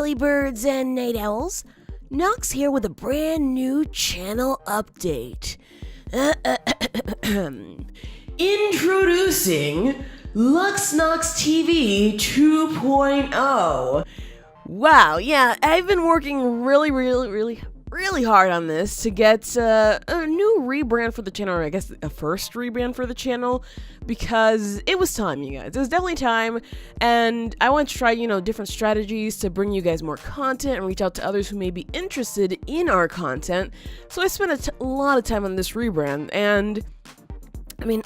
early birds and night owls. Nox here with a brand new channel update. Introducing LuxNoxTV 2.0. Wow, yeah, I've been working really hard on this to get a new rebrand for the channel, or I guess a first rebrand for the channel, because it was time, you guys. It was definitely time, and I want to try, different strategies to bring you guys more content and reach out to others who may be interested in our content. So I spent a lot of time on this rebrand, and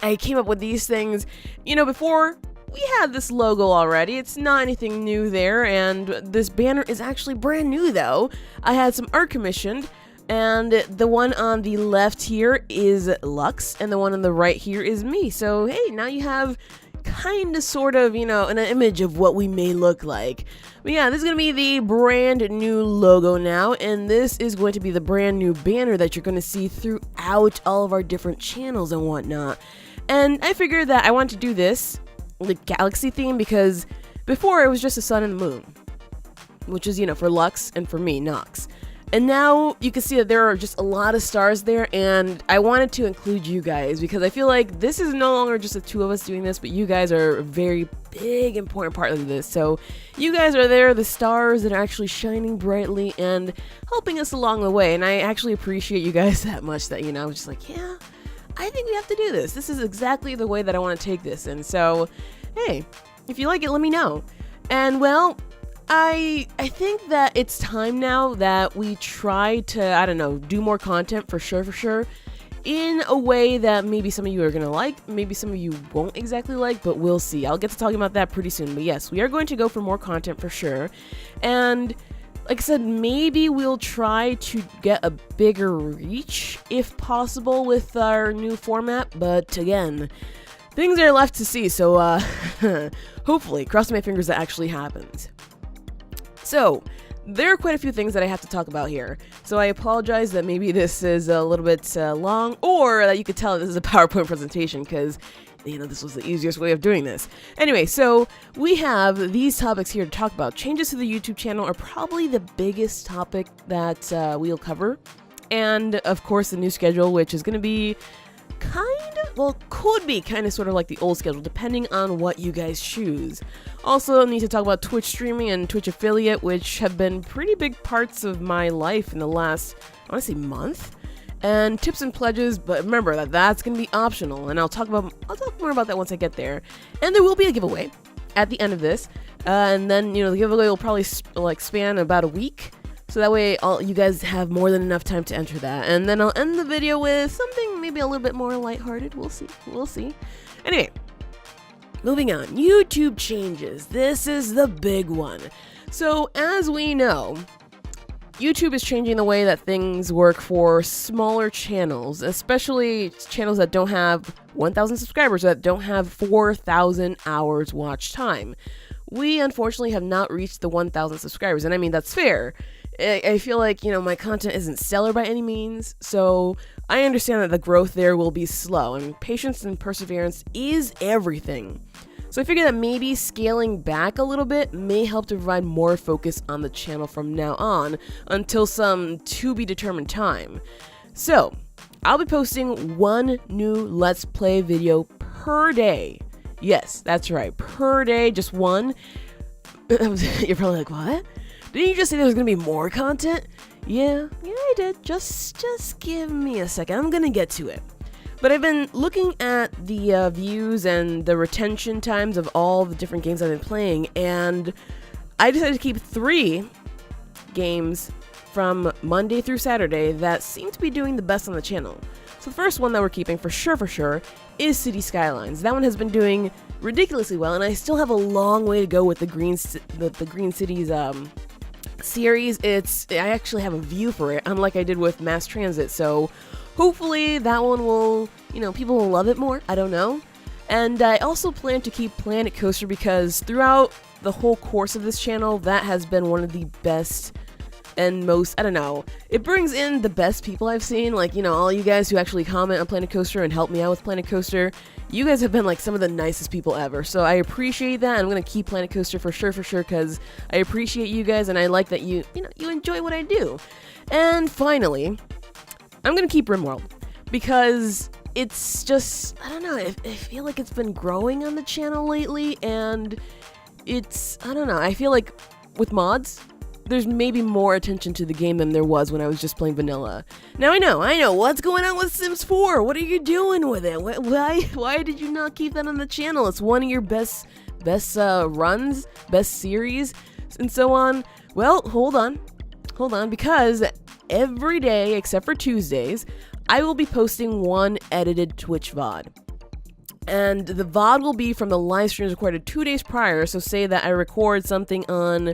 I came up with these things, before. We had this logo already, it's not anything new there, and this banner is actually brand new though. I had some art commissioned, and the one on the left here is Lux, and the one on the right here is me. So hey, now you have kind of sort of, an image of what we may look like. But yeah, this is going to be the brand new logo now, and this is going to be the brand new banner that you're going to see throughout all of our different channels and whatnot. And I figured that I wanted to do this the galaxy theme because before it was just the sun and the moon, which is for Lux and for me, Nox. And now you can see that there are just a lot of stars there, and I wanted to include you guys because I feel like this is no longer just the two of us doing this, but you guys are a very big important part of this. So you guys are there, the stars that are actually shining brightly and helping us along the way, and I actually appreciate you guys that much that I was just like, yeah, I think we have to do this. This is exactly the way that I want to take this. And so, hey, if you like it, let me know. And well, I think that it's time now that we try to, do more content for sure, in a way that maybe some of you are going to like, maybe some of you won't exactly like, but we'll see. I'll get to talking about that pretty soon. But yes, we are going to go for more content for sure. And like I said, maybe we'll try to get a bigger reach if possible with our new format, but again, things are left to see, so hopefully, cross my fingers that actually happens. So, there are quite a few things that I have to talk about here, so I apologize that maybe this is a little bit long, or that you could tell this is a PowerPoint presentation, because this was the easiest way of doing this. Anyway, so we have these topics here to talk about. Changes to the YouTube channel are probably the biggest topic that we'll cover. And of course, the new schedule, which is going to be could be kind of sort of like the old schedule, depending on what you guys choose. Also, I need to talk about Twitch streaming and Twitch affiliate, which have been pretty big parts of my life in the last, I want to say, month. And tips and pledges, but remember that that's going to be optional, and I'll talk more about that once I get there. And there will be a giveaway at the end of this, and then the giveaway will probably span about a week, so that way you guys have more than enough time to enter that. And then I'll end the video with something maybe a little bit more lighthearted. We'll see. Anyway, moving on. YouTube changes. This is the big one. So as we know, YouTube is changing the way that things work for smaller channels, especially channels that don't have 1,000 subscribers, that don't have 4,000 hours watch time. We unfortunately have not reached the 1,000 subscribers, and that's fair. I feel like, my content isn't stellar by any means, so I understand that the growth there will be slow, and patience and perseverance is everything. So I figure that maybe scaling back a little bit may help to provide more focus on the channel from now on until some to-be-determined time. So, I'll be posting one new Let's Play video per day. Yes, that's right, per day, just one. You're probably like, what? Didn't you just say there was going to be more content? Yeah, I did. Just give me a second. I'm going to get to it. But I've been looking at the views and the retention times of all the different games I've been playing, and I decided to keep 3 games from Monday through Saturday that seem to be doing the best on the channel. So the first one that we're keeping for sure is City Skylines. That one has been doing ridiculously well, and I still have a long way to go with the Green Cities series. I actually have a view for it, unlike I did with Mass Transit, so hopefully that one will, people will love it more. I don't know. And I also plan to keep Planet Coaster because throughout the whole course of this channel, that has been one of the best and most, I don't know, it brings in the best people I've seen, like, you know, all you guys who actually comment on Planet Coaster and help me out with Planet Coaster. You guys have been like some of the nicest people ever, so I appreciate that. I'm gonna keep Planet Coaster for sure, because I appreciate you guys, and I like that you enjoy what I do. And finally, I'm gonna keep RimWorld, because it's just, I don't know, I feel like it's been growing on the channel lately, and it's, I don't know, I feel like with mods, there's maybe more attention to the game than there was when I was just playing vanilla. Now I know, what's going on with Sims 4? What are you doing with it? Why did you not keep that on the channel? It's one of your best runs, best series, and so on. Well, hold on, because every day except for Tuesdays, I will be posting one edited Twitch VOD. And the VOD will be from the live streams recorded 2 days prior, so say that I record something on,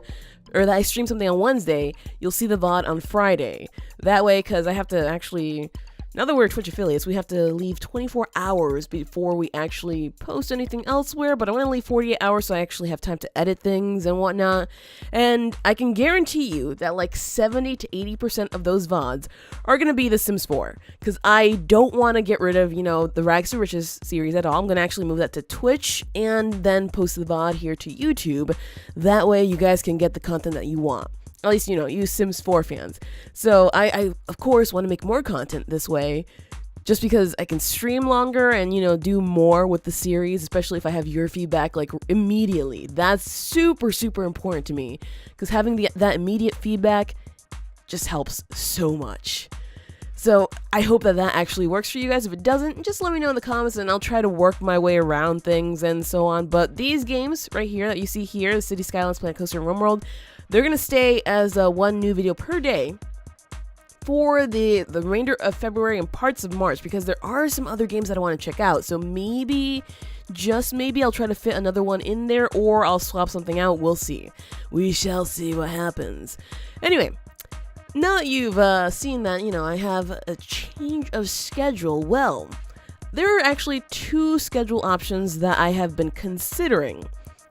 or that I stream something on Wednesday, you'll see the VOD on Friday. That way, because I have to actually, now that we're Twitch affiliates, we have to leave 24 hours before we actually post anything elsewhere, but I want to leave 48 hours so I actually have time to edit things and whatnot. And I can guarantee you that like 70 to 80% of those VODs are going to be The Sims 4, because I don't want to get rid of, you know, the Rags to Riches series at all. I'm going to actually move that to Twitch and then post the VOD here to YouTube. That way you guys can get the content that you want. At least, you know, you Sims 4 fans. So I of course, want to make more content this way, just because I can stream longer and, you know, do more with the series, especially if I have your feedback, like, immediately. That's super, super important to me, because having that immediate feedback just helps so much. So I hope that actually works for you guys. If it doesn't, just let me know in the comments and I'll try to work my way around things and so on. But these games right here that you see here, the City Skylines, Planet Coaster, and RimWorld, they're going to stay as one new video per day for the remainder of February and parts of March, because there are some other games that I want to check out. So maybe, just maybe, I'll try to fit another one in there, or I'll swap something out. We'll see. We shall see what happens. Anyway, now that you've seen that, you know, I have a change of schedule, well, there are actually two schedule options that I have been considering.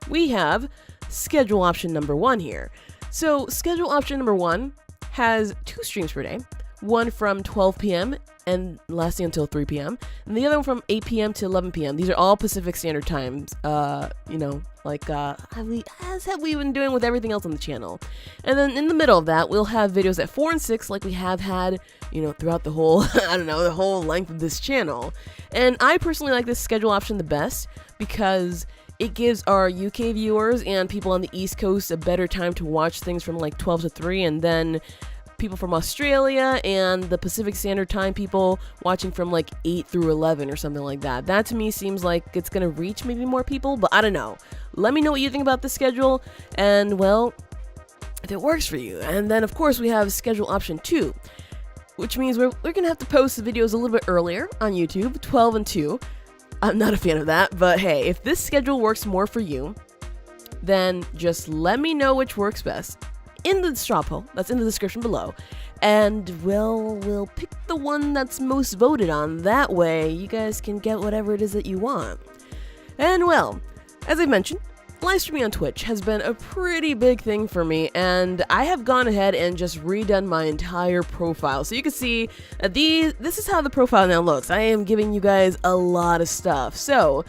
We have schedule option number 1 here. So schedule option number 1 has 2 streams per day, one from 12 p.m. and lasting until 3 p.m. and the other one from 8 p.m. to 11 p.m. These are all Pacific Standard Times, you know, like as have we been doing with everything else on the channel. And then in the middle of that, we'll have videos at 4 and 6 like we have had, you know, throughout the whole, I don't know, the whole length of this channel. And I personally like this schedule option the best, because it gives our UK viewers and people on the East Coast a better time to watch things from like 12 to 3, and then people from Australia and the Pacific Standard Time people watching from like 8 through 11 or something like that. That to me seems like it's gonna reach maybe more people, but I don't know. Let me know what you think about the schedule, and well, if it works for you. And then of course we have schedule option 2, which means we're gonna have to post the videos a little bit earlier on YouTube, 12 and 2. I'm not a fan of that, but hey, if this schedule works more for you, then just let me know which works best in the straw poll that's in the description below, and we'll pick the one that's most voted on. That way you guys can get whatever it is that you want. And well, as I mentioned, live streaming on Twitch has been a pretty big thing for me, and I have gone ahead and just redone my entire profile. So you can see that this is how the profile now looks. I am giving you guys a lot of stuff. So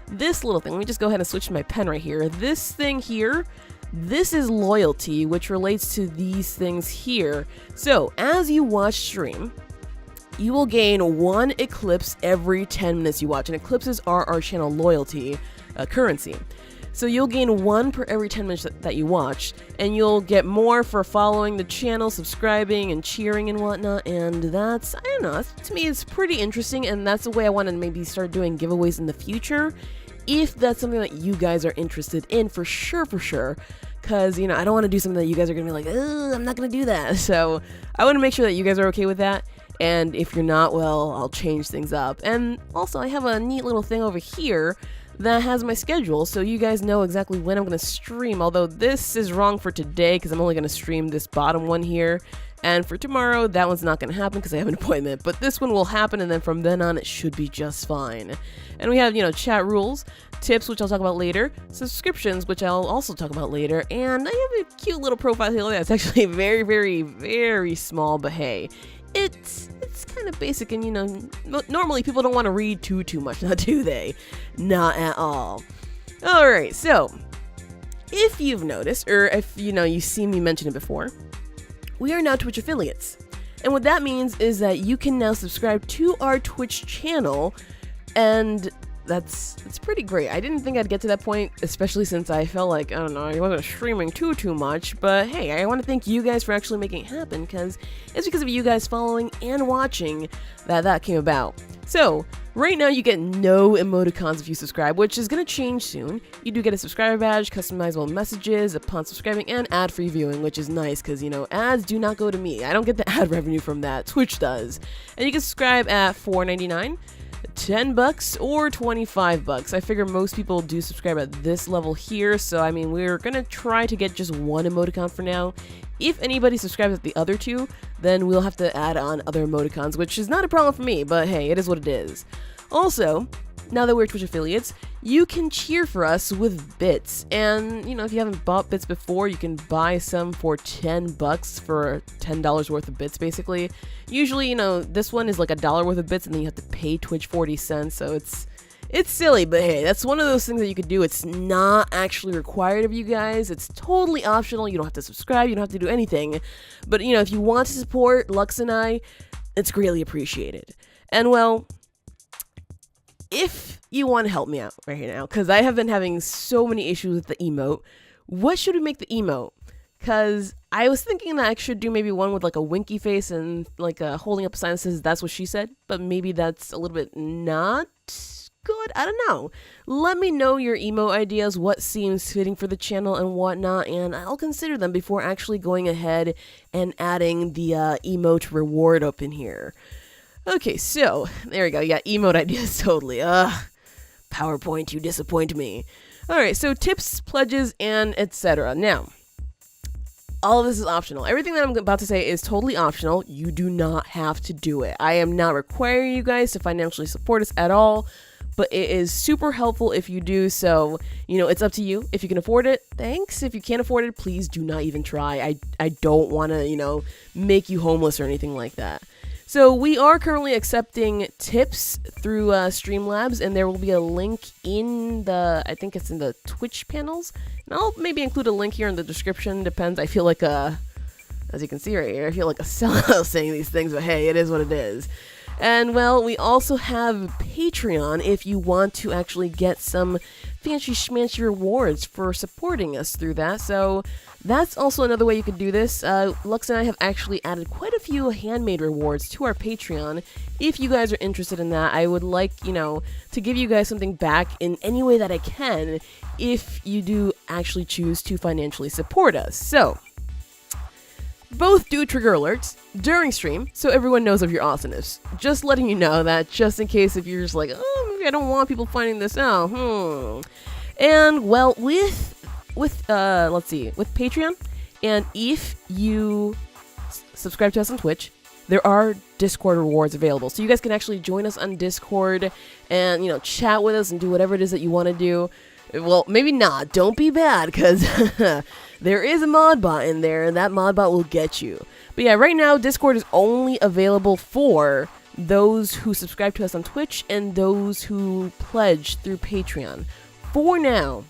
this little thing, let me just go ahead and switch to my pen right here. This thing here, this is loyalty, which relates to these things here. So as you watch stream, you will gain 1 eclipse every 10 minutes you watch, and eclipses are our channel loyalty currency. So you'll gain 1 per every 10 minutes that you watch, and you'll get more for following the channel, subscribing, and cheering and whatnot. And that's, I don't know, to me it's pretty interesting, and that's the way I want to maybe start doing giveaways in the future, if that's something that you guys are interested in, for sure. Because, you know, I don't want to do something that you guys are going to be like, I'm not going to do that. So I want to make sure that you guys are okay with that. And if you're not, well, I'll change things up. And also, I have a neat little thing over here that has my schedule, so you guys know exactly when I'm going to stream. Although this is wrong for today, because I'm only going to stream this bottom one here, And for tomorrow, that one's not going to happen because I have an appointment, but this one will happen, and then from then on, it should be just fine. And we have, chat rules, tips, which I'll talk about later, subscriptions, which I'll also talk about later, and I have a cute little profile here that's actually very, very, very small, but hey, it's kind of basic, and normally people don't want to read too much, now do they? Not at all. Alright, so, if you've noticed, or if, you've seen me mention it before, we are now Twitch affiliates. And what that means is that you can now subscribe to our Twitch channel, and that's pretty great. I didn't think I'd get to that point, especially since I felt like, I don't know, I wasn't streaming too much, but hey, I want to thank you guys for actually making it happen, because it's because of you guys following and watching that came about. So, right now you get no emoticons if you subscribe, which is going to change soon. You do get a subscriber badge, customizable messages upon subscribing, and ad-free viewing, which is nice because, ads do not go to me. I don't get the ad revenue from that. Twitch does. And you can subscribe at $4.99, $10, or $25. I figure most people do subscribe at this level here, so I mean, we're going to try to get just one emoticon for now. If anybody subscribes at the other two, then we'll have to add on other emoticons, which is not a problem for me, but hey, it is what it is. Also, now that we're Twitch affiliates, you can cheer for us with bits. And, if you haven't bought bits before, you can buy some for $10 for $10 worth of bits, basically. Usually, this one is like $1 worth of bits, and then you have to pay Twitch 40 cents, so it's silly, but hey, that's one of those things that you could do. It's not actually required of you guys. It's totally optional. You don't have to subscribe. You don't have to do anything. But, if you want to support Lux and I, it's greatly appreciated. And, well, if you want to help me out right here now, because I have been having so many issues with the emote, what should we make the emote? Because I was thinking that I should do maybe one with like a winky face and like holding up a sign that says "that's what she said," but maybe that's a little bit not good. I don't know. Let me know your emote ideas, what seems fitting for the channel and whatnot, and I'll consider them before actually going ahead and adding the emote reward up in here. Okay, so there we go. Yeah, emote ideas totally. PowerPoint, you disappoint me. Alright, so tips, pledges, and etc. Now, all of this is optional. Everything that I'm about to say is totally optional. You do not have to do it. I am not requiring you guys to financially support us at all, but it is super helpful if you do. So, it's up to you. If you can afford it, thanks. If you can't afford it, please do not even try. I don't want to, make you homeless or anything like that. So we are currently accepting tips through Streamlabs, and there will be a link in I think it's in the Twitch panels. And I'll maybe include a link here in the description, depends. I feel like as you can see right here, I feel like a sellout saying these things, but hey, it is what it is. And well, we also have Patreon if you want to actually get some fancy schmancy rewards for supporting us through that. So that's also another way you could do this. Lux and I have actually added quite a few handmade rewards to our Patreon. If you guys are interested in that, I would like, to give you guys something back in any way that I can if you do actually choose to financially support us. So both do trigger alerts during stream, so everyone knows of your awesomeness. Just letting you know that, just in case if you're just like, oh, maybe I don't want people finding this out. And well, with Patreon, and if you subscribe to us on Twitch, there are Discord rewards available. So you guys can actually join us on Discord and, chat with us and do whatever it is that you want to do. Well, maybe not. Don't be bad, because there is a mod bot in there, and that mod bot will get you. But yeah, right now, Discord is only available for those who subscribe to us on Twitch and those who pledge through Patreon. For now,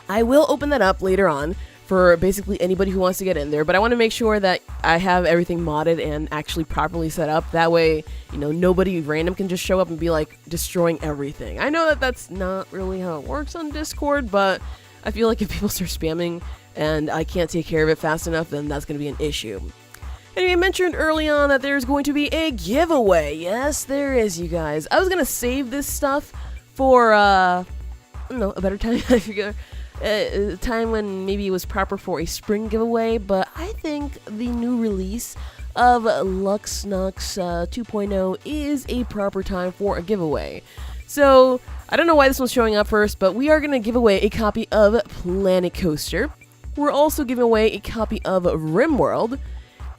I will open that up later on for basically anybody who wants to get in there, but I want to make sure that I have everything modded and actually properly set up. That way, nobody random can just show up and be like destroying everything. I know that that's not really how it works on Discord, but I feel like if people start spamming and I can't take care of it fast enough, then that's going to be an issue. Anyway, I mentioned early on that there's going to be a giveaway. Yes, there is, you guys. I was going to save this stuff for, a better time. I figure a time when maybe it was proper for a spring giveaway, but I think the new release of LuxNox 2.0 is a proper time for a giveaway. So, I don't know why this one's showing up first, but we are going to give away a copy of Planet Coaster. We're also giving away a copy of RimWorld,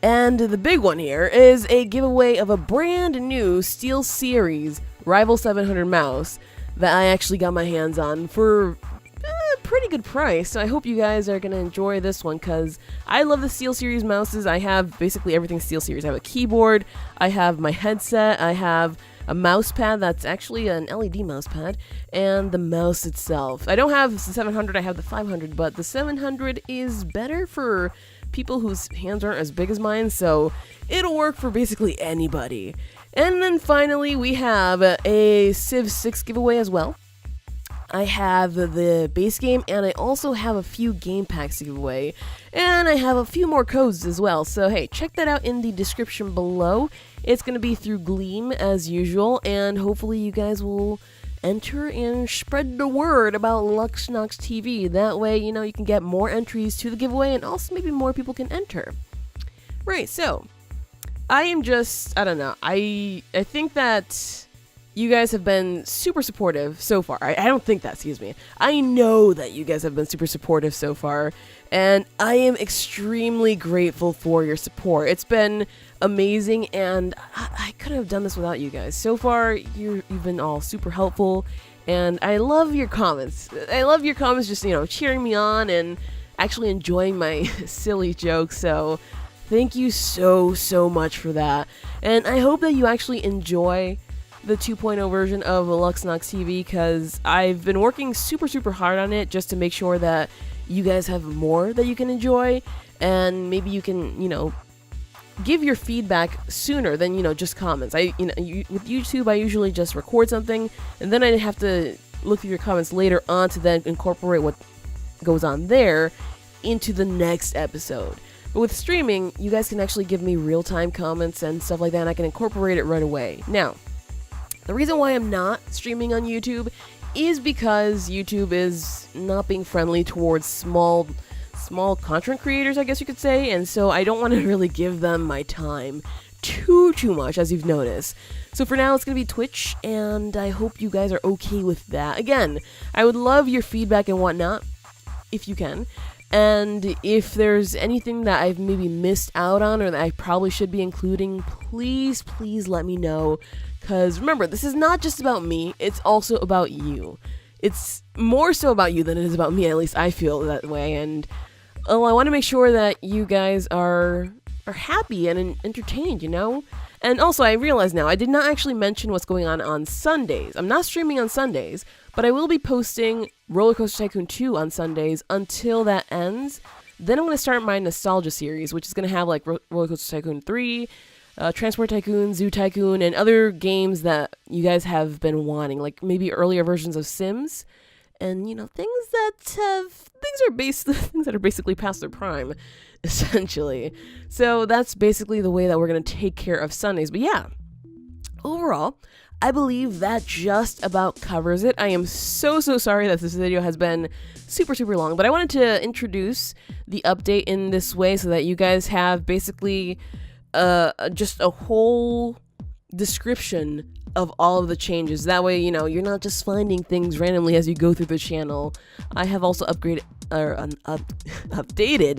And the big one here is a giveaway of a brand new SteelSeries Rival 700 mouse that I actually got my hands on for a pretty good price. So I hope you guys are going to enjoy this one because I love the SteelSeries mouses. I have basically everything SteelSeries. I have a keyboard, I have my headset, I have a mouse pad that's actually an LED mouse pad, and the mouse itself. I don't have the 700, I have the 500, but the 700 is better for people whose hands aren't as big as mine, so it'll work for basically anybody. And then finally, we have a Civ 6 giveaway as well. I have the base game, and I also have a few game packs to give away, and I have a few more codes as well, so hey, check that out in the description below. It's going to be through Gleam as usual, and hopefully you guys will enter and spread the word about LuxNoxTV. That way, you know, you can get more entries to the giveaway, and also maybe more people can enter. Right, so I am just, I don't know, I think that you guys have been super supportive so far. I don't think that, excuse me. I know that you guys have been super supportive so far, and I am extremely grateful for your support. It's been amazing, and I couldn't have done this without you guys. So far, you've been all super helpful, and I love your comments. I love your comments just, you know, cheering me on and actually enjoying my silly jokes, so thank you so much for that. And I hope that you actually enjoy the 2.0 version of LuxNoxTV because I've been working super hard on it just to make sure that you guys have more that you can enjoy, and maybe you can, you know, give your feedback sooner than, you know, just comments. With YouTube, I usually just record something, and then I have to look through your comments later on to then incorporate what goes on there into the next episode. But with streaming, you guys can actually give me real-time comments and stuff like that, and I can incorporate it right away. Now, the reason why I'm not streaming on YouTube is because YouTube is not being friendly towards small content creators, I guess you could say, and so I don't want to really give them my time too much, as you've noticed. So for now, it's going to be Twitch, and I hope you guys are okay with that. Again, I would love your feedback and whatnot, if you can. And if there's anything that I've maybe missed out on or that I probably should be including, please let me know. Because remember, this is not just about me, it's also about you. It's more so about you than it is about me, at least I feel that way. And I want to make sure that you guys are happy and entertained, you know? And also, I realize now, I did not actually mention what's going on Sundays. I'm not streaming on Sundays, but I will be posting Roller Coaster Tycoon 2 on Sundays until that ends. Then I'm going to start my Nostalgia series, which is going to have like Roller Coaster Tycoon 3, Transport Tycoon, Zoo Tycoon, and other games that you guys have been wanting, like maybe earlier versions of Sims, and you know, things that are basically past their prime, essentially. So that's basically the way that we're gonna take care of Sundays. But yeah, overall, I believe that just about covers it. I am so sorry that this video has been super long, but I wanted to introduce the update in this way so that you guys have basically just a whole description of all of the changes. That way, you know, you're not just finding things randomly as you go through the channel. I have also updated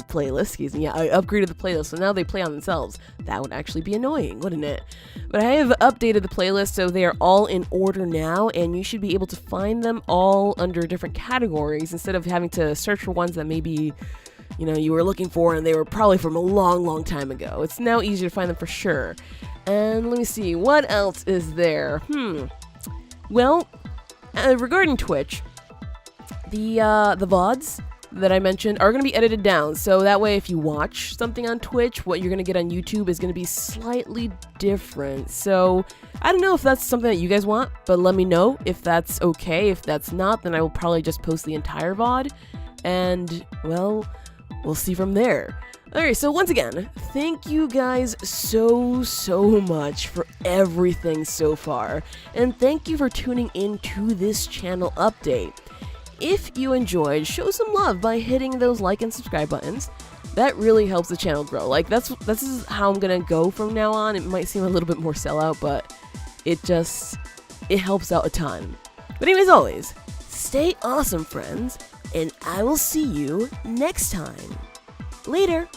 playlist, excuse me. Yeah, I upgraded the playlist, so now they play on themselves. That would actually be annoying, wouldn't it? But I have updated the playlist, so they are all in order now, and you should be able to find them all under different categories instead of having to search for ones that maybe, you know, you were looking for and they were probably from a long time ago. It's now easier to find them for sure. And let me see, what else is there? Well, regarding Twitch, the VODs that I mentioned are going to be edited down, so that way if you watch something on Twitch, what you're going to get on YouTube is going to be slightly different. So I don't know if that's something that you guys want, but let me know if that's okay. If that's not, then I will probably just post the entire VOD, and well, we'll see from there. Alright, so once again, thank you guys so much for everything so far, and thank you for tuning in to this channel update. If you enjoyed, show some love by hitting those like and subscribe buttons. That really helps the channel grow. Like, this is how I'm gonna go from now on. It might seem a little bit more sellout, but it helps out a ton. But anyways, always, stay awesome, friends, and I will see you next time. Later!